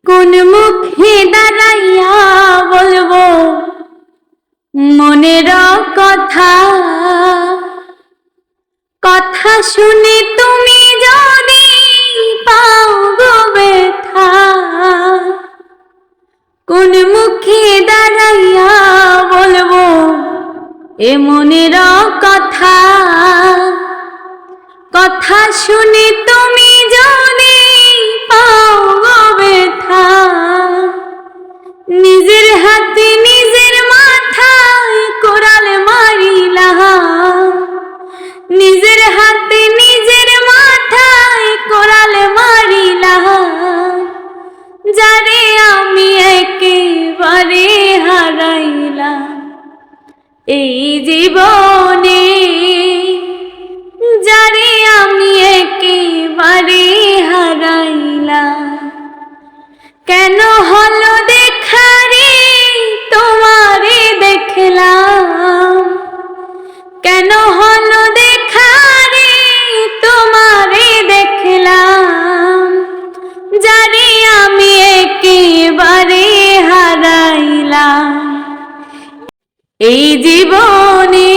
কোন মুখে দাঁড়াইয়া বলবো মনের কথা? কথা শুনে তুমি যদি পাও গো ব্যথা, কোন মুখে দাঁড়াইয়া বলবো এ মনের কথা? কথা শুনে তুমি যদি পাও গো ব্যথা, নিজের হাতে নিজের মাথায় কোড়াল মারিলাম, নিজের হাতে নিজের মাথায় কোড়াল মারিলাম। যারে আমি একেবারে হারাইলাম এই জীবনে, যারে আমি একেবারে হারাইলাম। কেন হলো দেখা রে তোমারে দেখলাম, কেন হলো দেখা রে তোমারে দেখলাম, যারে আমি একেবারে হারাইলাম এই জীবনে।